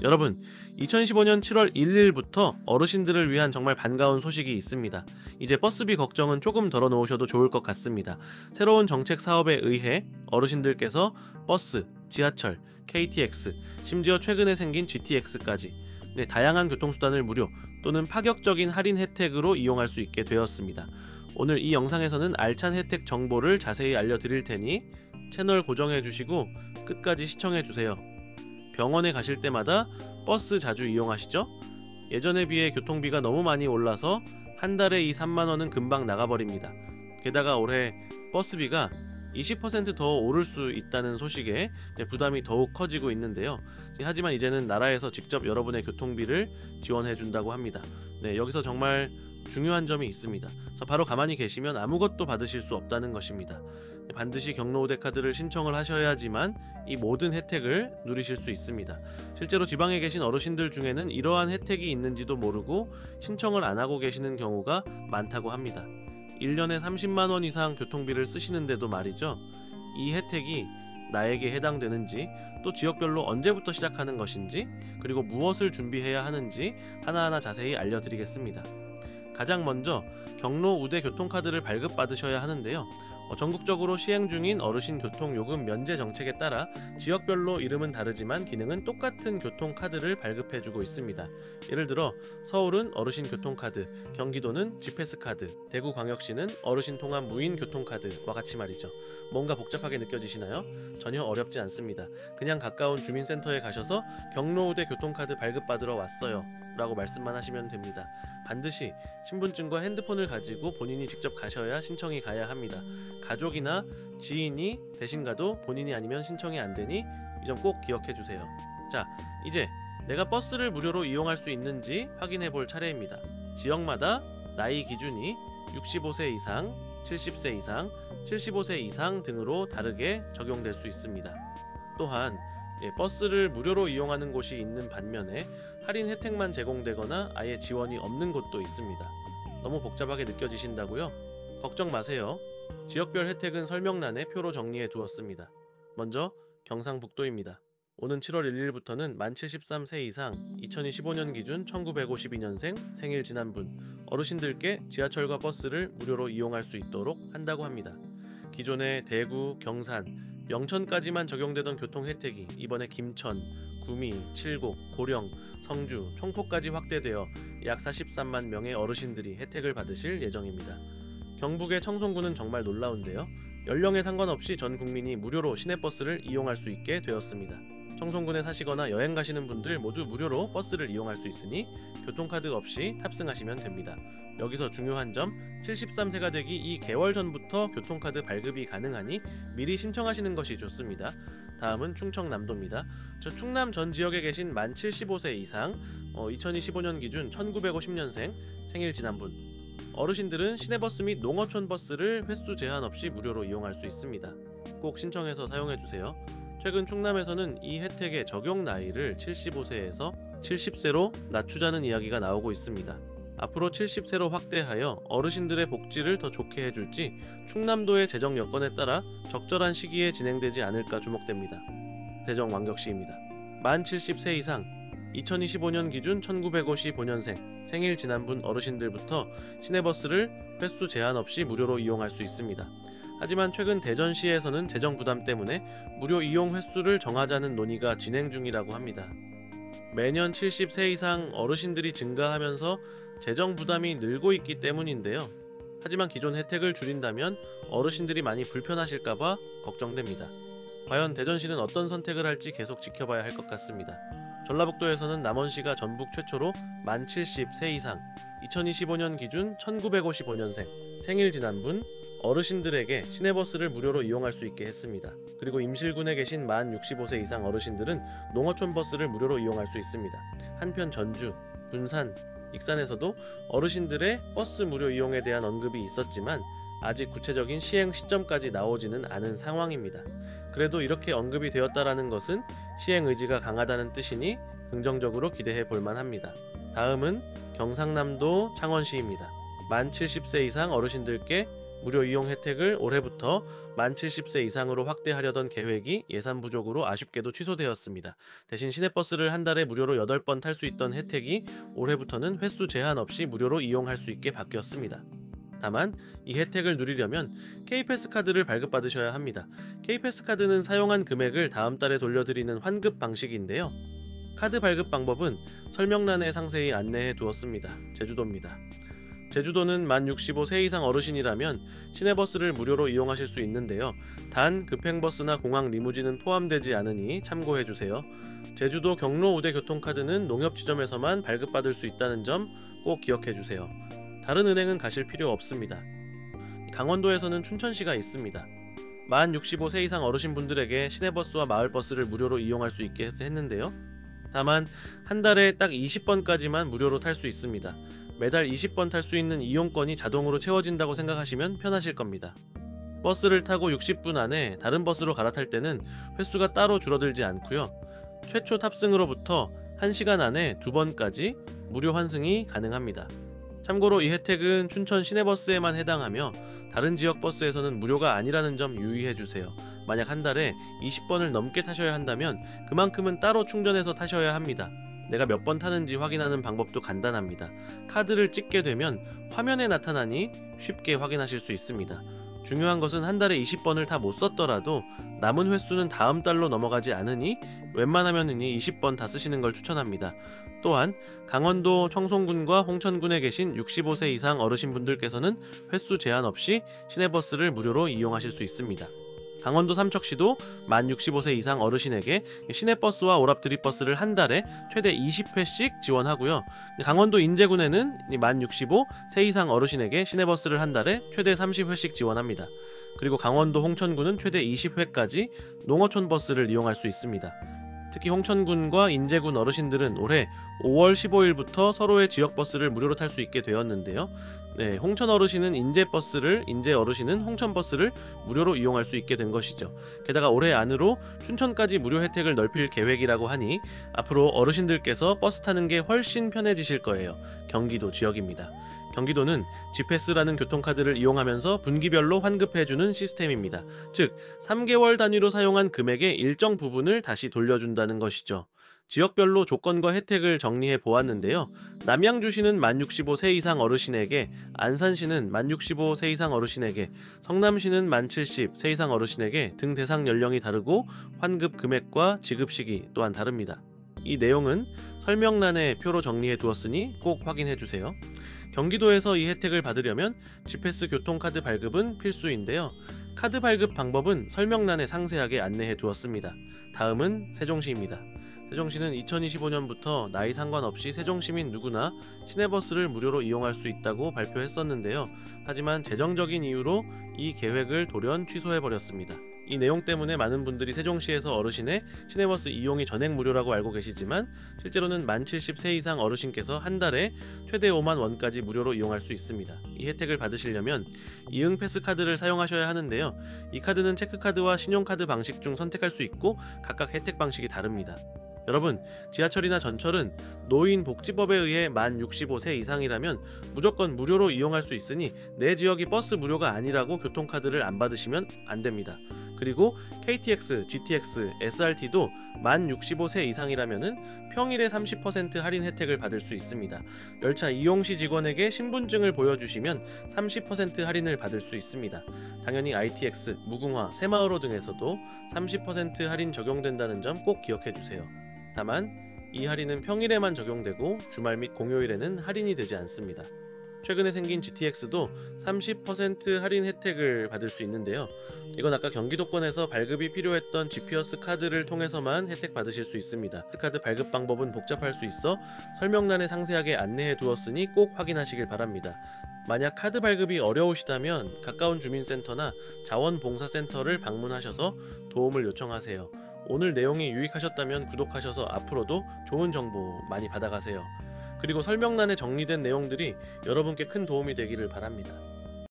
여러분, 2015년 7월 1일부터 어르신들을 위한 정말 반가운 소식이 있습니다. 이제 버스비 걱정은 조금 덜어놓으셔도 좋을 것 같습니다. 새로운 정책 사업에 의해 어르신들께서 버스, 지하철, KTX, 심지어 최근에 생긴 GTX까지 다양한 교통수단을 무료 또는 파격적인 할인 혜택으로 이용할 수 있게 되었습니다. 오늘 이 영상에서는 알찬 혜택 정보를 자세히 알려드릴 테니 채널 고정해주시고 끝까지 시청해주세요. 병원에 가실 때마다 버스 자주 이용하시죠? 예전에 비해 교통비가 너무 많이 올라서 한 달에 이 3만원은 금방 나가버립니다. 게다가 올해 버스비가 20% 더 오를 수 있다는 소식에 부담이 더욱 커지고 있는데요. 하지만 이제는 나라에서 직접 여러분의 교통비를 지원해준다고 합니다. 여기서 정말 중요한 점이 있습니다. 바로 가만히 계시면 아무것도 받으실 수 없다는 것입니다. 반드시 경로우대 카드를 신청을 하셔야지만 이 모든 혜택을 누리실 수 있습니다. 실제로 지방에 계신 어르신들 중에는 이러한 혜택이 있는지도 모르고 신청을 안 하고 계시는 경우가 많다고 합니다. 1년에 30만원 이상 교통비를 쓰시는데도 말이죠. 이 혜택이 나에게 해당되는지, 또 지역별로 언제부터 시작하는 것인지, 그리고 무엇을 준비해야 하는지 하나하나 자세히 알려드리겠습니다. 가장 먼저 경로우대 교통카드를 발급받으셔야 하는데요. 전국적으로 시행 중인 어르신 교통요금 면제 정책에 따라 지역별로 이름은 다르지만 기능은 똑같은 교통카드를 발급해주고 있습니다. 예를 들어 서울은 어르신 교통카드, 경기도는 지패스카드, 대구광역시는 어르신 통합 무인 교통카드와 같이 말이죠. 뭔가 복잡하게 느껴지시나요? 전혀 어렵지 않습니다. 그냥 가까운 주민센터에 가셔서 경로우대 교통카드 발급받으러 왔어요 라고 말씀만 하시면 됩니다. 반드시 신분증과 핸드폰을 가지고 본인이 직접 가셔야 신청이 가야 합니다. 가족이나 지인이 대신 가도 본인이 아니면 신청이 안 되니 이 점 꼭 기억해 주세요. 자, 이제 내가 버스를 무료로 이용할 수 있는지 확인해 볼 차례입니다. 지역마다 나이 기준이 65세 이상, 70세 이상, 75세 이상 등으로 다르게 적용될 수 있습니다. 또한 버스를 무료로 이용하는 곳이 있는 반면에 할인 혜택만 제공되거나 아예 지원이 없는 곳도 있습니다. 너무 복잡하게 느껴지신다고요? 걱정 마세요. 지역별 혜택은 설명란에 표로 정리해 두었습니다. 먼저 경상북도입니다. 오는 7월 1일부터는 만 73세 이상 2025년 기준 1952년생 생일 지난 분 어르신들께 지하철과 버스를 무료로 이용할 수 있도록 한다고 합니다. 기존에 대구, 경산, 영천까지만 적용되던 교통 혜택이 이번에 김천, 구미, 칠곡, 고령, 성주, 총포까지 확대되어 약 43만 명의 어르신들이 혜택을 받으실 예정입니다. 경북의 청송군은 정말 놀라운데요. 연령에 상관없이 전 국민이 무료로 시내버스를 이용할 수 있게 되었습니다. 청송군에 사시거나 여행 가시는 분들 모두 무료로 버스를 이용할 수 있으니 교통카드 없이 탑승하시면 됩니다. 여기서 중요한 점, 73세가 되기 2개월 전부터 교통카드 발급이 가능하니 미리 신청하시는 것이 좋습니다. 다음은 충청남도입니다. 충남 전 지역에 계신 만 75세 이상 2025년 기준 1950년생 생일 지난 분 어르신들은 시내버스 및 농어촌 버스를 횟수 제한 없이 무료로 이용할 수 있습니다. 꼭 신청해서 사용해주세요. 최근 충남에서는 이 혜택의 적용 나이를 75세에서 70세로 낮추자는 이야기가 나오고 있습니다. 앞으로 70세로 확대하여 어르신들의 복지를 더 좋게 해줄지 충남도의 재정 여건에 따라 적절한 시기에 진행되지 않을까 주목됩니다. 대전 왕격시입니다. 만 70세 이상 2025년 기준 1955년생 생일 지난 분 어르신들부터 시내버스를 횟수 제한 없이 무료로 이용할 수 있습니다. 하지만 최근 대전시에서는 재정 부담 때문에 무료 이용 횟수를 정하자는 논의가 진행 중이라고 합니다. 매년 70세 이상 어르신들이 증가하면서 재정 부담이 늘고 있기 때문인데요. 하지만 기존 혜택을 줄인다면 어르신들이 많이 불편하실까봐 걱정됩니다. 과연 대전시는 어떤 선택을 할지 계속 지켜봐야 할 것 같습니다. 전라북도에서는 남원시가 전북 최초로 만 70세 이상 2025년 기준 1955년생 생일 지난 분 어르신들에게 시내버스를 무료로 이용할 수 있게 했습니다. 그리고 임실군에 계신 만 65세 이상 어르신들은 농어촌 버스를 무료로 이용할 수 있습니다. 한편 전주, 군산, 익산에서도 어르신들의 버스 무료 이용에 대한 언급이 있었지만 아직 구체적인 시행 시점까지 나오지는 않은 상황입니다. 그래도 이렇게 언급이 되었다라는 것은 시행 의지가 강하다는 뜻이니 긍정적으로 기대해 볼만 합니다. 다음은 경상남도 창원시입니다. 만 70세 이상 어르신들께 무료 이용 혜택을 올해부터 만 70세 이상으로 확대하려던 계획이 예산 부족으로 아쉽게도 취소되었습니다. 대신 시내버스를 한 달에 무료로 8번 탈 수 있던 혜택이 올해부터는 횟수 제한 없이 무료로 이용할 수 있게 바뀌었습니다. 다만 이 혜택을 누리려면 K패스 카드를 발급받으셔야 합니다. K패스 카드는 사용한 금액을 다음 달에 돌려드리는 환급 방식인데요. 카드 발급 방법은 설명란에 상세히 안내해 두었습니다. 제주도입니다. 제주도는 만 65세 이상 어르신이라면 시내버스를 무료로 이용하실 수 있는데요. 단 급행버스나 공항 리무진은 포함되지 않으니 참고해주세요. 제주도 경로 우대 교통카드는 농협지점에서만 발급받을 수 있다는 점 꼭 기억해주세요. 다른 은행은 가실 필요 없습니다. 강원도에서는 춘천시가 있습니다. 만 65세 이상 어르신분들에게 시내버스와 마을버스를 무료로 이용할 수 있게 했는데요. 다만 한 달에 딱 20번까지만 무료로 탈 수 있습니다. 매달 20번 탈 수 있는 이용권이 자동으로 채워진다고 생각하시면 편하실 겁니다. 버스를 타고 60분 안에 다른 버스로 갈아탈 때는 횟수가 따로 줄어들지 않고요. 최초 탑승으로부터 1시간 안에 2번까지 무료 환승이 가능합니다. 참고로 이 혜택은 춘천 시내버스에만 해당하며 다른 지역 버스에서는 무료가 아니라는 점 유의해주세요. 만약 한 달에 20번을 넘게 타셔야 한다면 그만큼은 따로 충전해서 타셔야 합니다. 내가 몇 번 타는지 확인하는 방법도 간단합니다. 카드를 찍게 되면 화면에 나타나니 쉽게 확인하실 수 있습니다. 중요한 것은 한 달에 20번을 다 못 썼더라도 남은 횟수는 다음 달로 넘어가지 않으니 웬만하면 20번 다 쓰시는 걸 추천합니다. 또한 강원도 청송군과 홍천군에 계신 65세 이상 어르신분들께서는 횟수 제한 없이 시내버스를 무료로 이용하실 수 있습니다. 강원도 삼척시도 만 65세 이상 어르신에게 시내버스와 오랍드립버스를 한 달에 최대 20회씩 지원하고요. 강원도 인제군에는 만 65세 이상 어르신에게 시내버스를 한 달에 최대 30회씩 지원합니다. 그리고 강원도 홍천군은 최대 20회까지 농어촌 버스를 이용할 수 있습니다. 특히 홍천군과 인제군 어르신들은 올해 5월 15일부터 서로의 지역버스를 무료로 탈 수 있게 되었는데요. 홍천 어르신은 인제버스를, 인제 어르신은 홍천버스를 무료로 이용할 수 있게 된 것이죠. 게다가 올해 안으로 춘천까지 무료 혜택을 넓힐 계획이라고 하니 앞으로 어르신들께서 버스 타는 게 훨씬 편해지실 거예요. 경기도 지역입니다. 경기도는 G패스라는 교통카드를 이용하면서 분기별로 환급해주는 시스템입니다. 즉 3개월 단위로 사용한 금액의 일정 부분을 다시 돌려준다는 것이죠. 지역별로 조건과 혜택을 정리해 보았는데요. 남양주시는 만 65세 이상 어르신에게, 안산시는 만 65세 이상 어르신에게, 성남시는 만 70세 이상 어르신에게 등 대상 연령이 다르고 환급 금액과 지급 시기 또한 다릅니다. 이 내용은 설명란에 표로 정리해 두었으니 꼭 확인해 주세요. 경기도에서 이 혜택을 받으려면 G패스 교통카드 발급은 필수인데요. 카드 발급 방법은 설명란에 상세하게 안내해 두었습니다. 다음은 세종시입니다. 세종시는 2025년부터 나이 상관없이 세종시민 누구나 시내버스를 무료로 이용할 수 있다고 발표했었는데요. 하지만 재정적인 이유로 이 계획을 돌연 취소해버렸습니다. 이 내용 때문에 많은 분들이 세종시에서 어르신의 시내버스 이용이 전액 무료라고 알고 계시지만 실제로는 만 70세 이상 어르신께서 한 달에 최대 5만 원까지 무료로 이용할 수 있습니다. 이 혜택을 받으시려면 이응 패스 카드를 사용하셔야 하는데요. 이 카드는 체크카드와 신용카드 방식 중 선택할 수 있고 각각 혜택 방식이 다릅니다. 여러분, 지하철이나 전철은 노인복지법에 의해 만 65세 이상이라면 무조건 무료로 이용할 수 있으니 내 지역이 버스 무료가 아니라고 교통카드를 안 받으시면 안 됩니다. 그리고 KTX, GTX, SRT도 만 65세 이상이라면 평일에 30% 할인 혜택을 받을 수 있습니다. 열차 이용시 직원에게 신분증을 보여주시면 30% 할인을 받을 수 있습니다. 당연히 ITX, 무궁화, 새마을호 등에서도 30% 할인 적용된다는 점 꼭 기억해주세요. 다만 이 할인은 평일에만 적용되고 주말 및 공휴일에는 할인이 되지 않습니다. 최근에 생긴 GTX도 30% 할인 혜택을 받을 수 있는데요. 이건 아까 경기도권에서 발급이 필요했던 G피어스 카드를 통해서만 혜택 받으실 수 있습니다. 카드 발급 방법은 복잡할 수 있어 설명란에 상세하게 안내해 두었으니 꼭 확인하시길 바랍니다. 만약 카드 발급이 어려우시다면 가까운 주민센터나 자원봉사센터를 방문하셔서 도움을 요청하세요. 오늘 내용이 유익하셨다면 구독하셔서 앞으로도 좋은 정보 많이 받아가세요. 그리고 설명란에 정리된 내용들이 여러분께 큰 도움이 되기를 바랍니다.